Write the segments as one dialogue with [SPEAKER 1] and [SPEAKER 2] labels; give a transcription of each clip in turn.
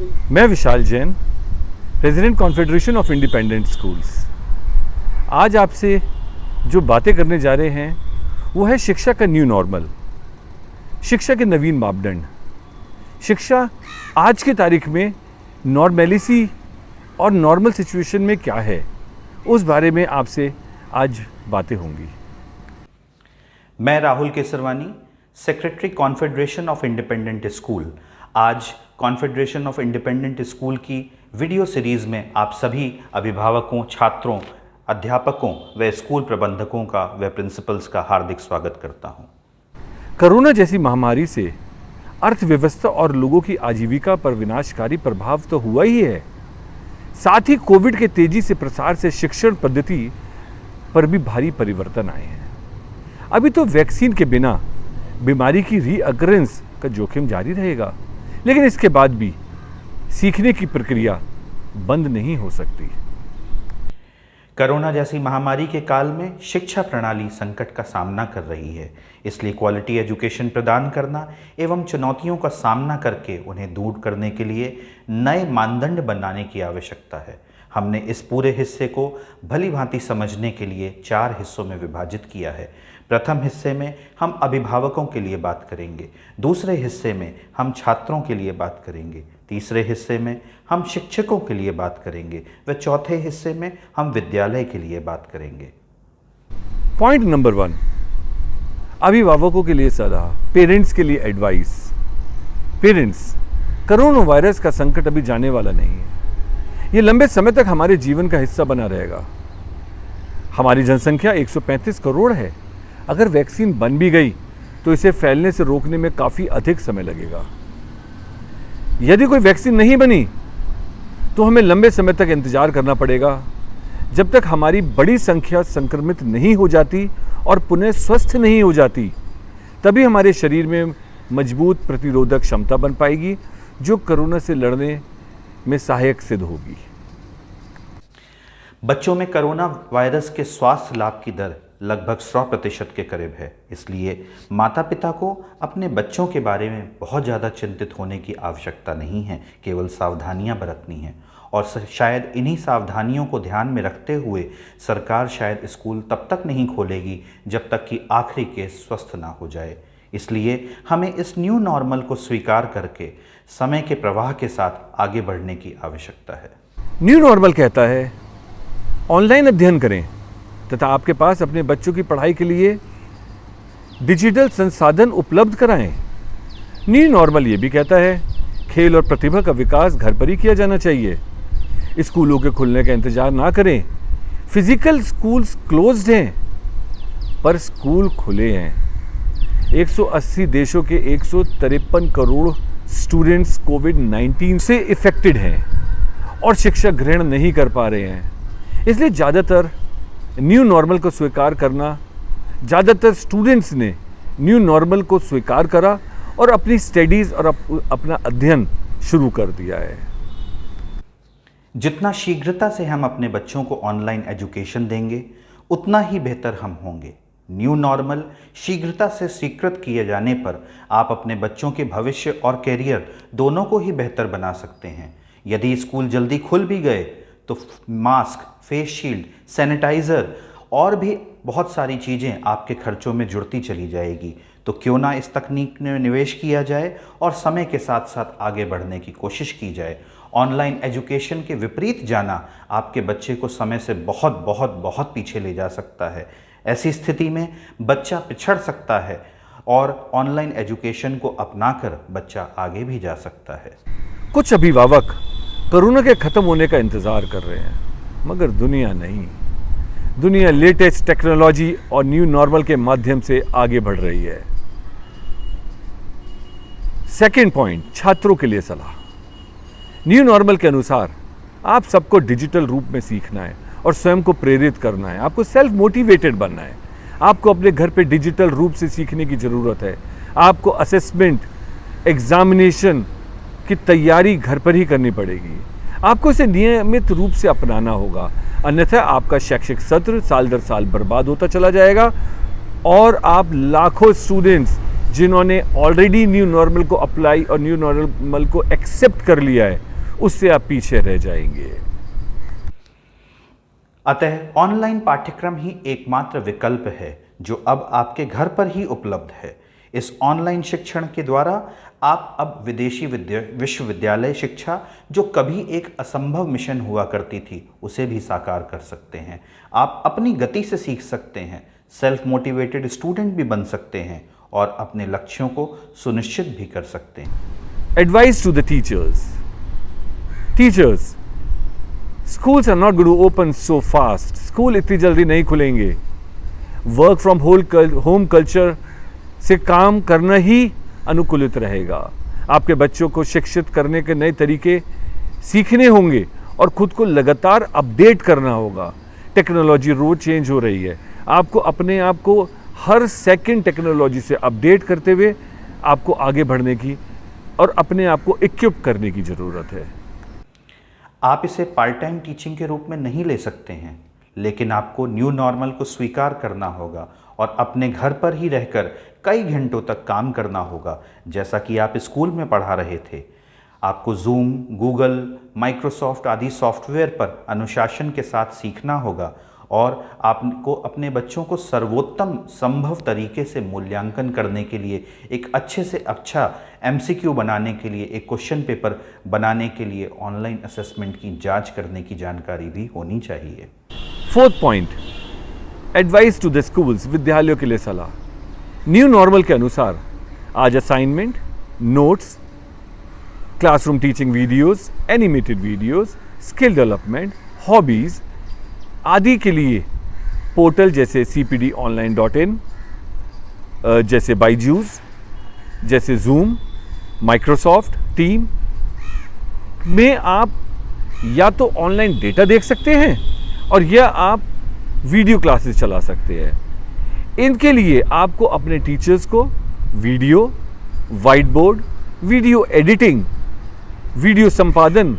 [SPEAKER 1] मैं Vishal Jain, president confederation of independent schools. आज आपसे जो बातें करने जा रहे हैं वो है शिक्षा का न्यू नॉर्मल, शिक्षा के नवीन मापदंड। शिक्षा आज की तारीख में नॉर्मेलिसी और नॉर्मल सिचुएशन में क्या है, उस बारे में आपसे आज बातें होंगी।
[SPEAKER 2] मैं Rahul Kesarwani, secretary confederation of independent school, आज कॉन्फेडरेशन ऑफ इंडिपेंडेंट स्कूल की वीडियो सीरीज़ में आप सभी अभिभावकों, छात्रों, अध्यापकों व स्कूल प्रबंधकों का व प्रिंसिपल्स का हार्दिक स्वागत करता हूं।
[SPEAKER 1] कोरोना जैसी महामारी से अर्थव्यवस्था और लोगों की आजीविका पर विनाशकारी प्रभाव तो हुआ ही है, साथ ही कोविड के तेजी से प्रसार से शिक्षण पद्धति पर भी भारी परिवर्तन आए हैं। अभी तो वैक्सीन के बिना बीमारी की रीअकरेंस का जोखिम जारी रहेगा, लेकिन इसके बाद भी सीखने की प्रक्रिया बंद नहीं हो सकती।
[SPEAKER 2] कोरोना जैसी महामारी के काल में शिक्षा प्रणाली संकट का सामना कर रही है, इसलिए क्वालिटी एजुकेशन प्रदान करना एवं चुनौतियों का सामना करके उन्हें दूर करने के लिए नए मानदंड बनाने की आवश्यकता है। हमने इस पूरे हिस्से को भली भांति समझने के लिए 4 हिस्सों में विभाजित किया है। प्रथम हिस्से में हम अभिभावकों के लिए बात करेंगे, दूसरे हिस्से में हम छात्रों के लिए बात करेंगे, तीसरे हिस्से में हम शिक्षकों के लिए बात करेंगे व चौथे हिस्से में हम विद्यालय के लिए बात करेंगे।
[SPEAKER 1] पॉइंट नंबर 1, अभिभावकों के लिए सलाह, पेरेंट्स के लिए एडवाइस। पेरेंट्स, कोरोना वायरस का संकट अभी जाने वाला नहीं है, ये लंबे समय तक हमारे जीवन का हिस्सा बना रहेगा। हमारी जनसंख्या 135 करोड़ है। अगर वैक्सीन बन भी गई तो इसे फैलने से रोकने में काफ़ी अधिक समय लगेगा। यदि कोई वैक्सीन नहीं बनी तो हमें लंबे समय तक इंतजार करना पड़ेगा, जब तक हमारी बड़ी संख्या संक्रमित नहीं हो जाती और पुनः स्वस्थ नहीं हो जाती। तभी हमारे शरीर में मजबूत प्रतिरोधक क्षमता बन पाएगी, जो कोरोना से लड़ने में सहायक सिद्ध होगी।
[SPEAKER 2] बच्चों में कोरोना वायरस के स्वास्थ्य लाभ की दर लगभग 100% के करीब है, इसलिए माता पिता को अपने बच्चों के बारे में बहुत ज़्यादा चिंतित होने की आवश्यकता नहीं है, केवल सावधानियां बरतनी हैं। और शायद इन्हीं सावधानियों को ध्यान में रखते हुए सरकार शायद स्कूल तब तक नहीं खोलेगी जब तक कि आखिरी केस स्वस्थ ना हो जाए। इसलिए हमें इस न्यू नॉर्मल को स्वीकार करके समय के प्रवाह के साथ आगे बढ़ने की आवश्यकता है।
[SPEAKER 1] न्यू नॉर्मल कहता है ऑनलाइन अध्ययन करें तथा आपके पास अपने बच्चों की पढ़ाई के लिए डिजिटल संसाधन उपलब्ध कराएं। न्यू नॉर्मल ये भी कहता है खेल और प्रतिभा का विकास घर पर ही किया जाना चाहिए। स्कूलों के खुलने का इंतजार ना करें। फिजिकल स्कूल्स क्लोज्ड हैं पर स्कूल खुले हैं। 180 देशों के 153 करोड़ स्टूडेंट्स कोविड-19 से इफेक्टेड हैं और शिक्षा ग्रहण नहीं कर पा रहे हैं। इसलिए ज़्यादातर न्यू नॉर्मल को स्वीकार करना, ज़्यादातर स्टूडेंट्स ने न्यू नॉर्मल को स्वीकार करा और अपनी स्टडीज़ और अपना अध्ययन शुरू कर दिया है।
[SPEAKER 2] जितना शीघ्रता से हम अपने बच्चों को ऑनलाइन एजुकेशन देंगे उतना ही बेहतर हम होंगे। न्यू नॉर्मल शीघ्रता से स्वीकृत किए जाने पर आप अपने बच्चों के भविष्य और कैरियर दोनों को ही बेहतर बना सकते हैं। यदि स्कूल जल्दी खुल भी गए तो मास्क, फेस शील्ड, सैनिटाइज़र और भी बहुत सारी चीज़ें आपके खर्चों में जुड़ती चली जाएगी। तो क्यों ना इस तकनीक में निवेश किया जाए और समय के साथ साथ आगे बढ़ने की कोशिश की जाए। ऑनलाइन एजुकेशन के विपरीत जाना आपके बच्चे को समय से बहुत बहुत बहुत पीछे ले जा सकता है। ऐसी स्थिति में बच्चा पिछड़ सकता है और ऑनलाइन एजुकेशन को अपनाकर बच्चा आगे भी जा सकता है।
[SPEAKER 1] कुछ अभिभावक कोरोना के खत्म होने का इंतजार कर रहे हैं, मगर दुनिया नहीं। दुनिया लेटेस्ट टेक्नोलॉजी और न्यू नॉर्मल के माध्यम से आगे बढ़ रही है। सेकंड पॉइंट, छात्रों के लिए सलाह। न्यू नॉर्मल के अनुसार आप सबको डिजिटल रूप में सीखना है और स्वयं को प्रेरित करना है। आपको सेल्फ मोटिवेटेड बनना है। आपको अपने घर पे डिजिटल रूप से सीखने की ज़रूरत है। आपको असेसमेंट, एग्जामिनेशन की तैयारी घर पर ही करनी पड़ेगी। आपको इसे नियमित रूप से अपनाना होगा, अन्यथा आपका शैक्षिक सत्र साल दर साल बर्बाद होता चला जाएगा और आप लाखों स्टूडेंट्स जिन्होंने ऑलरेडी न्यू नॉर्मल को अप्लाई और न्यू नॉर्मल को एक्सेप्ट कर लिया है, उससे आप पीछे रह जाएंगे।
[SPEAKER 2] अतः ऑनलाइन पाठ्यक्रम ही एकमात्र विकल्प है जो अब आपके घर पर ही उपलब्ध है। इस ऑनलाइन शिक्षण के द्वारा आप अब विदेशी विश्वविद्यालय शिक्षा, जो कभी एक असंभव मिशन हुआ करती थी, उसे भी साकार कर सकते हैं। आप अपनी गति से सीख सकते हैं, सेल्फ मोटिवेटेड स्टूडेंट भी बन सकते हैं और अपने लक्ष्यों को सुनिश्चित भी कर सकते हैं।
[SPEAKER 1] Advice to the teachers, schools are not going to open so fast. School इतनी जल्दी नहीं खुलेंगे। वर्क फ्रॉम होम कल्चर से काम करना ही अनुकूलित रहेगा। आपके बच्चों को शिक्षित करने के नए तरीके सीखने होंगे और खुद को लगातार अपडेट करना होगा। टेक्नोलॉजी रोज चेंज हो रही है। आपको अपने आप को हर सेकंड टेक्नोलॉजी से अपडेट करते हुए आपको आगे बढ़ने की और अपने आप को इक्विप करने की ज़रूरत है।
[SPEAKER 2] आप इसे पार्ट टाइम टीचिंग के रूप में नहीं ले सकते हैं, लेकिन आपको न्यू नॉर्मल को स्वीकार करना होगा और अपने घर पर ही रहकर कई घंटों तक काम करना होगा, जैसा कि आप स्कूल में पढ़ा रहे थे। आपको जूम, गूगल, माइक्रोसॉफ्ट आदि सॉफ्टवेयर पर अनुशासन के साथ सीखना होगा और आपको अपने बच्चों को सर्वोत्तम संभव तरीके से मूल्यांकन करने के लिए, एक अच्छे से अच्छा MCQ बनाने के लिए, एक क्वेश्चन पेपर बनाने के लिए ऑनलाइन असेसमेंट की जांच करने की जानकारी भी होनी चाहिए।
[SPEAKER 1] 4th point, advice to the schools, विद्यालयों के लिए सलाह। न्यू नॉर्मल के अनुसार आज assignment, notes, classroom teaching videos, animated videos, skill development, hobbies आदि के लिए पोर्टल जैसे cpdonline.in, जैसे बायजूस, जैसे जूम, माइक्रोसॉफ्ट टीम में आप या तो ऑनलाइन डेटा देख सकते हैं और या आप वीडियो क्लासेस चला सकते हैं। इनके लिए आपको अपने टीचर्स को video, white board, video editing, video संपादन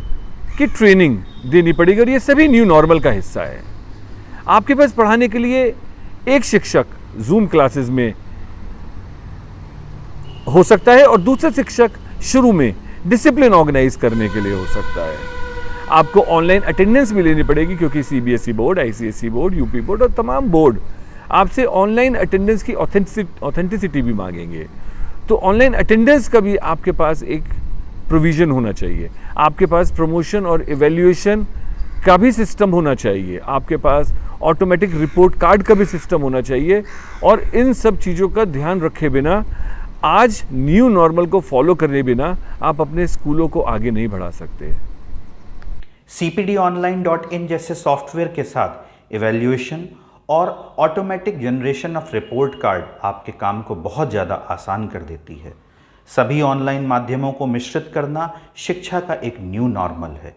[SPEAKER 1] की ट्रेनिंग देनी पड़ेगी और ये सभी न्यू नॉर्मल का हिस्सा है। आपके पास पढ़ाने के लिए एक शिक्षक जूम क्लासेस में हो सकता है और दूसरा शिक्षक शुरू में डिसिप्लिन ऑर्गेनाइज करने के लिए हो सकता है। आपको ऑनलाइन अटेंडेंस भी लेनी पड़ेगी क्योंकि CBSE board, ICSE board, UP board और तमाम बोर्ड आपसे ऑनलाइन अटेंडेंस की ऑथेंटिसिटी भी मांगेंगे। तो ऑनलाइन अटेंडेंस का भी आपके पास एक प्रोविज़न होना चाहिए। आपके पास प्रमोशन और इवैल्यूएशन का भी सिस्टम होना चाहिए। आपके पास ऑटोमेटिक रिपोर्ट कार्ड का भी सिस्टम होना चाहिए और इन सब चीज़ों का ध्यान रखे बिना, आज न्यू नॉर्मल को फॉलो करने बिना आप अपने स्कूलों को आगे नहीं बढ़ा सकते।
[SPEAKER 2] cpdonline.in जैसे सॉफ्टवेयर के साथ इवैल्यूएशन और automatic generation of report card आपके काम को बहुत ज़्यादा आसान कर देती है। सभी ऑनलाइन माध्यमों को मिश्रित करना शिक्षा का एक न्यू नॉर्मल है।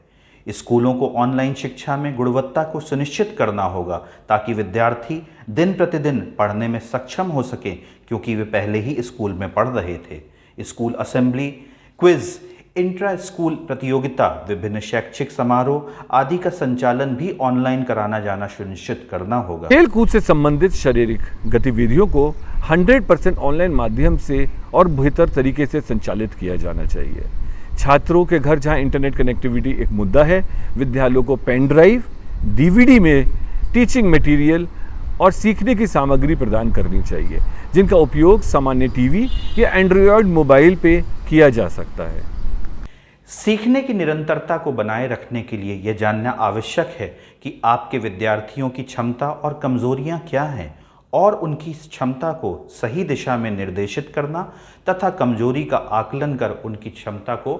[SPEAKER 2] स्कूलों को ऑनलाइन शिक्षा में गुणवत्ता को सुनिश्चित करना होगा ताकि विद्यार्थी दिन प्रतिदिन पढ़ने में सक्षम हो सके, क्योंकि वे पहले ही स्कूल में पढ़ रहे थे। School assembly, quiz, intra school प्रतियोगिता, विभिन्न शैक्षिक समारोह आदि का संचालन भी ऑनलाइन कराना जाना सुनिश्चित करना होगा।
[SPEAKER 1] खेल कूद से संबंधित शारीरिक गतिविधियों को 100% ऑनलाइन माध्यम से और बेहतर तरीके से संचालित किया जाना चाहिए। छात्रों के घर जहां इंटरनेट कनेक्टिविटी एक मुद्दा है, विद्यालयों को पेन ड्राइव, DVD में टीचिंग मटेरियल और सीखने की सामग्री प्रदान करनी चाहिए, जिनका उपयोग सामान्य टीवी या एंड्रॉयड मोबाइल पे किया जा सकता है।
[SPEAKER 2] सीखने की निरंतरता को बनाए रखने के लिए यह जानना आवश्यक है कि आपके विद्यार्थियों की क्षमता और कमजोरियां क्या हैं और उनकी क्षमता को सही दिशा में निर्देशित करना तथा कमजोरी का आकलन कर उनकी क्षमता को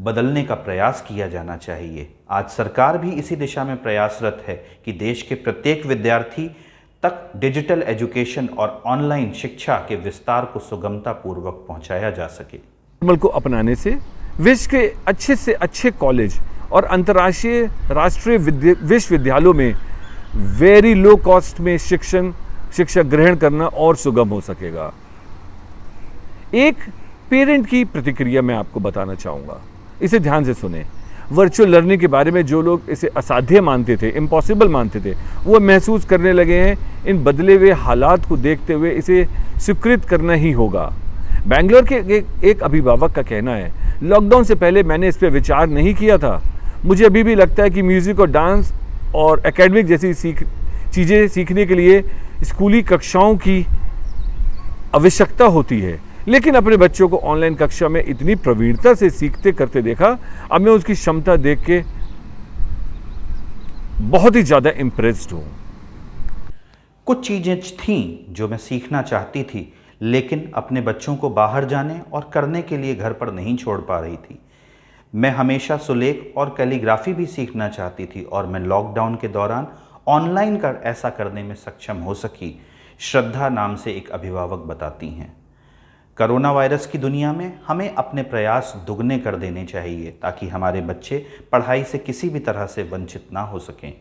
[SPEAKER 2] बदलने का प्रयास किया जाना चाहिए। आज सरकार भी इसी दिशा में प्रयासरत है कि देश के प्रत्येक विद्यार्थी तक डिजिटल एजुकेशन और ऑनलाइन शिक्षा के विस्तार को सुगमता पूर्वक पहुंचाया जा सके।
[SPEAKER 1] नॉर्मल को अपनाने से विश्व के अच्छे से अच्छे कॉलेज और अंतर्राष्ट्रीय राष्ट्रीय विश्वविद्यालयों में वेरी लो कॉस्ट में शिक्षा ग्रहण करना और सुगम हो सकेगा। एक पेरेंट की प्रतिक्रिया मैं आपको बताना चाहूँगा, इसे ध्यान से सुने। वर्चुअल लर्निंग के बारे में जो लोग इसे असाध्य मानते थे, इम्पॉसिबल मानते थे, वो महसूस करने लगे हैं इन बदले हुए हालात को देखते हुए इसे स्वीकृत करना ही होगा। बैंगलोर के एक अभिभावक का कहना है, लॉकडाउन से पहले मैंने इस पर विचार नहीं किया था। मुझे अभी भी लगता है कि म्यूज़िक और डांस और एकेडमिक जैसी चीज़ें सीखने के लिए स्कूली कक्षाओं की आवश्यकता होती है, लेकिन अपने बच्चों को ऑनलाइन कक्षा में इतनी प्रवीणता से सीखते करते देखा, अब मैं उसकी क्षमता देख के बहुत ही ज़्यादा इम्प्रेस्ड हूँ।
[SPEAKER 2] कुछ चीज़ें थीं जो मैं सीखना चाहती थी, लेकिन अपने बच्चों को बाहर जाने और करने के लिए घर पर नहीं छोड़ पा रही थी। मैं हमेशा सुलेख और कैलीग्राफी भी सीखना चाहती थी और मैं लॉकडाउन के दौरान ऑनलाइन ऐसा करने में सक्षम हो सकी। श्रद्धा नाम से एक अभिभावक बताती हैं। कोरोना वायरस की दुनिया में हमें अपने प्रयास दुगने कर देने चाहिए ताकि हमारे बच्चे पढ़ाई से किसी भी तरह से वंचित ना हो सकें।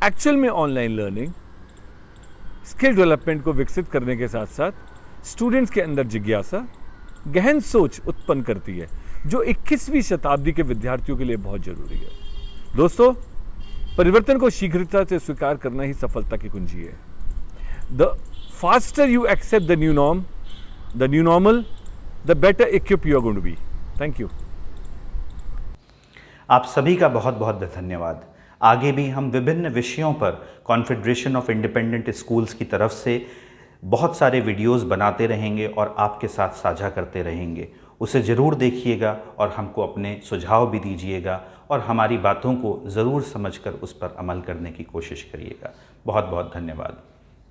[SPEAKER 1] एक्चुअल में ऑनलाइन लर्निंग स्किल डेवलपमेंट को विकसित करने के साथ साथ स्टूडेंट्स के अंदर जिज्ञासा, गहन सोच उत्पन्न करती है, जो 21वीं शताब्दी के विद्यार्थियों के लिए बहुत जरूरी है। दोस्तों, परिवर्तन को शीघ्रता से स्वीकार करना ही सफलता की कुंजी है। The faster you accept the new normal, the better equip you are going to be. Thank you.
[SPEAKER 2] आप सभी का बहुत बहुत धन्यवाद। आगे भी हम विभिन्न विषयों पर कॉन्फेडरेशन ऑफ इंडिपेंडेंट स्कूल्स की तरफ से बहुत सारे वीडियोस बनाते रहेंगे और आपके साथ साझा करते रहेंगे। उसे ज़रूर देखिएगा और हमको अपने सुझाव भी दीजिएगा और हमारी बातों को ज़रूर समझकर उस पर अमल करने की कोशिश करिएगा। बहुत बहुत धन्यवाद।